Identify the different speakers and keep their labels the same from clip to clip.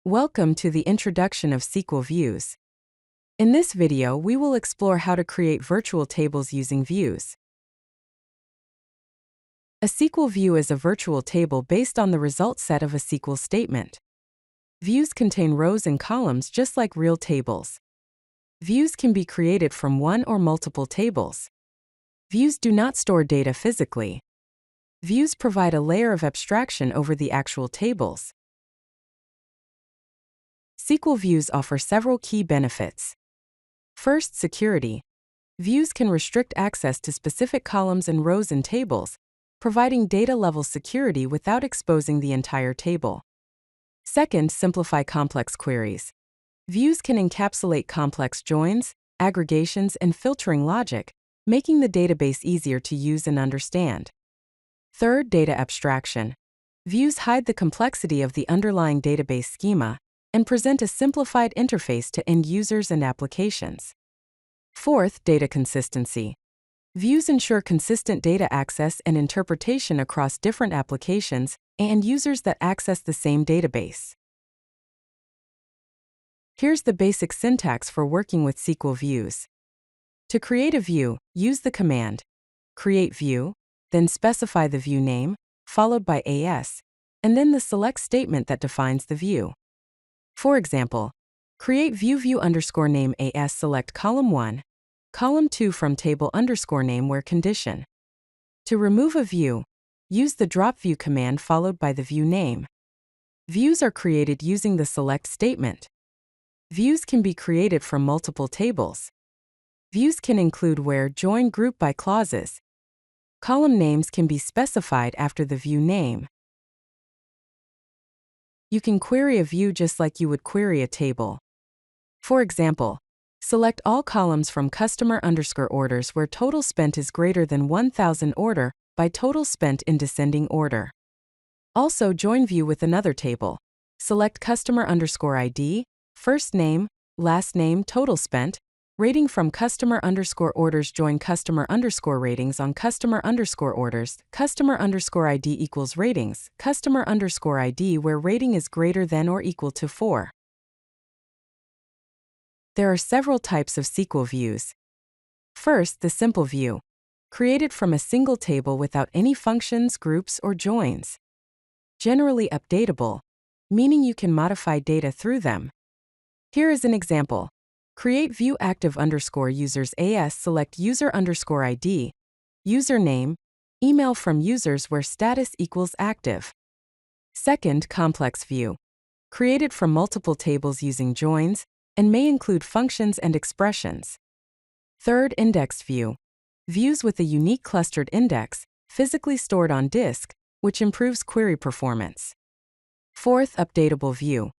Speaker 1: Welcome to the introduction of SQL Views. In this video, we will explore how to create virtual tables using views. A SQL view is a virtual table based on the result set of a SQL statement. Views contain rows and columns just like real tables. Views can be created from one or multiple tables. Views do not store data physically. Views provide a layer of abstraction over the actual tables. SQL views offer several key benefits. First, security. Views can restrict access to specific columns and rows in tables, providing data-level security without exposing the entire table. Second, simplify complex queries. Views can encapsulate complex joins, aggregations, and filtering logic, making the database easier to use and understand. Third, data abstraction. Views hide the complexity of the underlying database schema and present a simplified interface to end users and applications. Fourth, data consistency. Views ensure consistent data access and interpretation across different applications and users that access the same database. Here's the basic syntax for working with SQL views. To create a view, use the command create view, then specify the view name, followed by AS, and then the select statement that defines the view. For example, create view underscore name AS, select column 1, column 2 from table underscore name where condition. To remove a view, use the drop view command followed by the view name. Views are created using the select statement. Views can be created from multiple tables. Views can include where, join, group by clauses. Column names can be specified after the view name. You can query a view just like you would query a table. For example, select all columns from customer underscore orders where total spent is greater than 1,000 order by total spent in descending order. Also, join view with another table. Select customer underscore ID, first name, last name, total spent, rating from customer underscore orders, join customer underscore ratings on customer underscore orders, customer underscore ID equals ratings, customer underscore ID where rating is greater than or equal to 4. There are several types of SQL views. First, the simple view, created from a single table without any functions, groups, or joins. Generally updatable, meaning you can modify data through them. Here is an example. Create view active underscore users AS, select user underscore ID, username, email from users where status equals active. Second, complex view, created from multiple tables using joins, and may include functions and expressions. Third, indexed view, views with a unique clustered index, physically stored on disk, which improves query performance. Fourth, updatable view,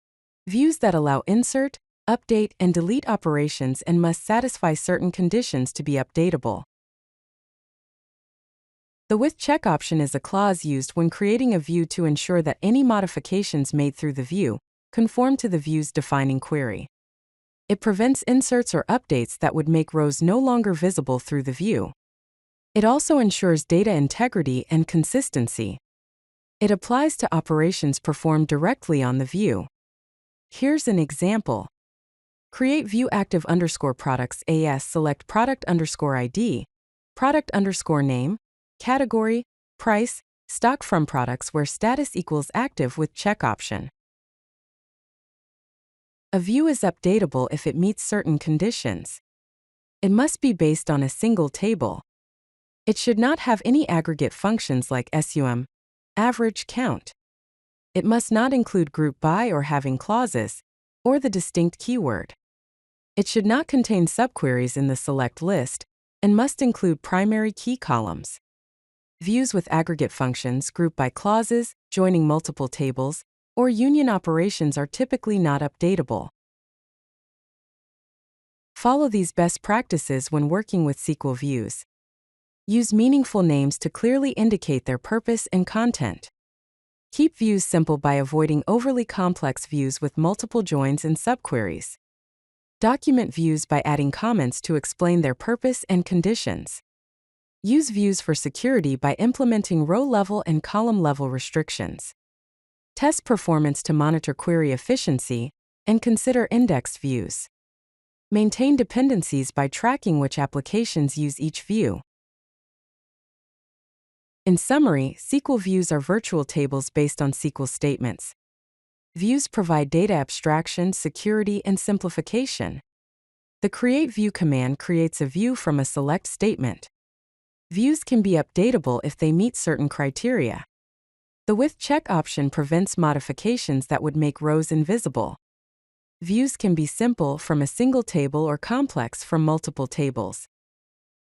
Speaker 1: views that allow insert, update, and delete operations and must satisfy certain conditions to be updatable. The with check option is a clause used when creating a view to ensure that any modifications made through the view conform to the view's defining query. It prevents inserts or updates that would make rows no longer visible through the view. It also ensures data integrity and consistency. It applies to operations performed directly on the view. Here's an example. Create view active underscore products AS, select product underscore ID, product underscore name, category, price, stock from products where status equals active with check option. A view is updatable if it meets certain conditions. It must be based on a single table. It should not have any aggregate functions like sum, average, count. It must not include group by or having clauses, or the distinct keyword. It should not contain subqueries in the select list, and must include primary key columns. Views with aggregate functions, group by clauses, joining multiple tables, or union operations are typically not updatable. Follow these best practices when working with SQL views. Use meaningful names to clearly indicate their purpose and content. Keep views simple by avoiding overly complex views with multiple joins and subqueries. Document views by adding comments to explain their purpose and conditions. Use views for security by implementing row level and column level restrictions. Test performance to monitor query efficiency, and consider indexed views. Maintain dependencies by tracking which applications use each view. In summary, SQL views are virtual tables based on SQL statements. Views provide data abstraction, security, and simplification. The create view command creates a view from a select statement. Views can be updatable if they meet certain criteria. The with check option prevents modifications that would make rows invisible. Views can be simple from a single table or complex from multiple tables.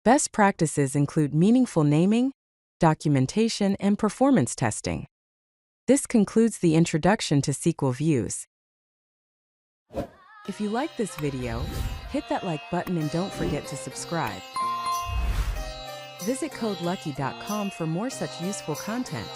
Speaker 1: Best practices include meaningful naming, documentation, and performance testing. This concludes the introduction to SQL Views. If you like this video, hit that like button and don't forget to subscribe. Visit codelucky.com for more such useful content.